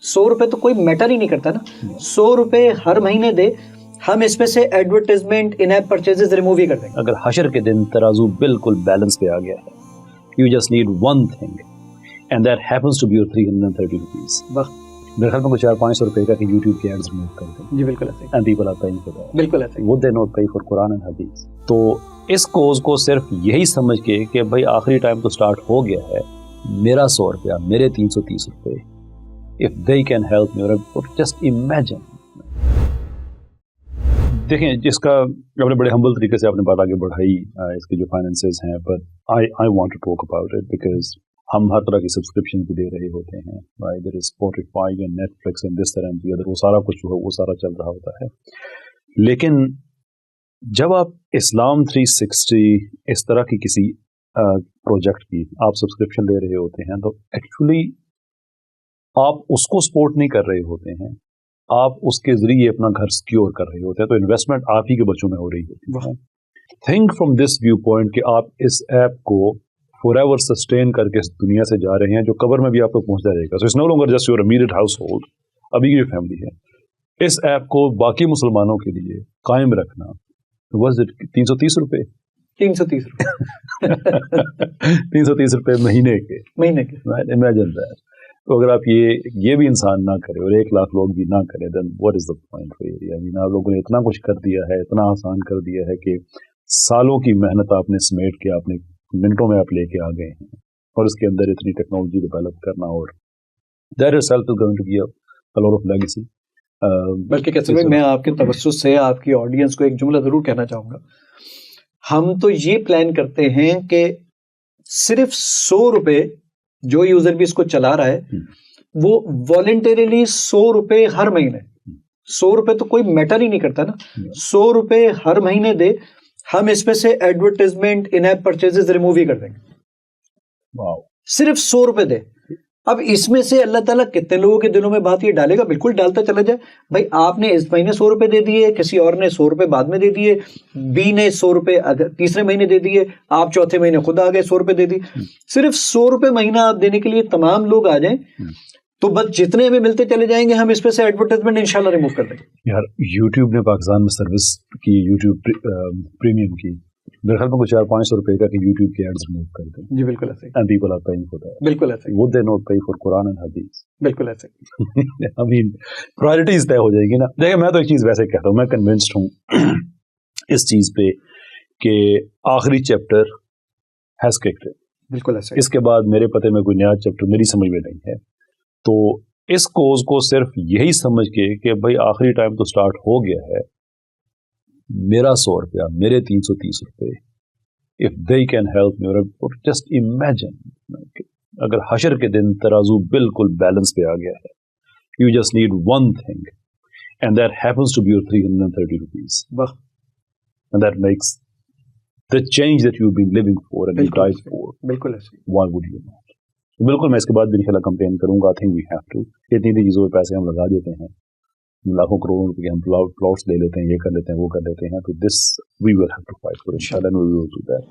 100 रुपए तो कोई मैटर ही नहीं करता ना, 100 रुपए हर महीने दे, हम इसमें से एडवर्टाइजमेंट इन ऐप परचेजेस रिमूव ही कर देंगे। अगर हशर के दिन तराजू बिल्कुल बैलेंस पे आ गया है, you just need one thing and that happens to be your 330 rupees. वाह, मेरे ख्याल में 400-500 रुपए का कि यूट्यूब के एड्स रिमूव कर दें। जी बिल्कुल ऐसे ही, and people are paying for that. बिल्कुल ऐसे ही। वो they not pay for Quran and Hadith. तो इस कोज को सिर्फ यही समझ के कि भाई आखिरी टाइम तो स्टार्ट हो गया है, मेरा 100 रुपया, मेरे 330 रुपए, if they can help me, और जस्ट इमेजिन। देखें, जिसका अपने बड़े हम्बल तरीके से आपने बात आगे बढ़ाई, इसके जो फाइनेंसेस हैं, but I want to talk about it because हम हर तरह की सब्सक्रिप्शन भी दे रहे होते हैं, right? There is Spotify and Netflix and this तरह की अदर, वो सारा कुछ वो सारा चल रहा होता है। लेकिन जब आप इस्लाम 360 इस तरह की किसी प्रोजेक्ट की आप सब्सक्रिप्शन ले रहे होते हैं, तो एक्चुअली आप उसको सपोर्ट नहीं कर रहे होते हैं, आप उसके जरिए अपना घर सिक्योर कर रहे होते हैं, तो इन्वेस्टमेंट आप ही के बच्चों में हो रही होती है। Think from this view point कि आप इस ऐप को फॉरएवर सस्टेन करके इस दुनिया से जा रहे हैं, जो कब्र में भी आप तक पहुंचता रहेगा। So it's no longer just your immediate household, अभी की जो फैमिली है, इस ऐप को बाकी मुसलमानों के लिए कायम रखना, बस 330 रुपए 330 रुपए 330 रुपए महीने के, इमेजिन दैट। तो अगर आप ये भी इंसान ना करे और 1 लाख लोग भी ना करें, then what is the point really? I mean, आप लोगों ने इतना कुछ कर दिया है, इतना आसान कर दिया है कि सालों की मेहनत आपने समेट के आपने मिनटों में आप लेके आ गए हैं, और इसके अंदर इतनी टेक्नोलॉजी डेवलप करना, और that itself is going to be a lot of legacy. बल्कि कैसे भाई, मैं आपके तवज्जुह से आपकी ऑडियंस को एक जुमला जरूर कहना चाहूंगा। हम तो ये प्लान करते हैं कि सिर्फ 100 रुपए जो यूजर भी इसको चला रहा है, वो वॉलंटरीली 100 रुपए हर महीने, 100 रुपए तो कोई मैटर ही नहीं करता ना, 100 रुपए हर महीने दे, हम इसमें से एडवर्टाइजमेंट इन ऐप परचेजेस रिमूव ही कर देंगे। वाओ, सिर्फ 100 रुपए दे। अब इसमें से अल्लाह ताला कितने लोगों के दिलों में बात ये डालेगा, बिल्कुल डालता चला जाए। भाई आपने इस महीने 100 रुपए दे दिए, किसी और ने 100 रुपए बाद में दे दिए, बी ने 100 रुपए तीसरे महीने दे दिए, आप चौथे महीने खुद आ गए 100 रुपए दे दिए। सिर्फ 100 रुपए महीना आप देने के लिए तमाम लोग आ जाएं, तो बस जितने हमें मिलते चले जाएंगे, हम इस पे से एडवर्टाइजमेंट इंशाल्लाह रिमूव कर देंगे। यार, यूट्यूब ने पाकिस्तान में सर्विस की, यूट्यूब प्रीमियम की, मेरे ख्याल में 400-500 रुपए का कि यूट्यूब के एड्स रिमूव कर दें। जी बिल्कुल ऐसे ही, and people are paying for that. बिल्कुल ऐसे ही, वो they not pay for Quran and Hadith. बिल्कुल ऐसे ही। आई मीन, प्रायोरिटीज तय हो जाएगी ना। देखिए, मैं तो एक चीज वैसे कहता हूँ, मैं कन्विंस्ड हूँ इस चीज पे कि आखिरी चैप्टर हैज किक्ड इन। बिल्कुल ऐसे ही। इसके बाद मेरे पते में कोई नया चैप्टर मेरी समझ में नहीं है। तो इस कोज को सिर्फ यही समझ के कि भाई आखिरी टाइम तो स्टार्ट हो गया है, मेरा 100 रुपया, मेरे 330 रुपए, if they can help me, और जस्ट इमेजिन, अगर हशर के दिन तराजू बिल्कुल बैलेंस पे आ गया है, you just need one thing and that happens to be your 330 rupees. वाह, and that makes the change that you been living for and you died for. बिल्कुल ऐसे ही। Why would you not? बिल्कुल, मैं इसके बाद भी इंशाल्लाह कंप्लेन करूंगा। I think we have to. इतनी चीज़ों पे पैसे हम लगा देते हैं, लाखों करोड़ों रुपए हम प्लॉट्स ले लेते हैं, ये कर लेते हैं, वो कर लेते हैं, तो this we will have to fight for इंशाल्लाह, and we will do that.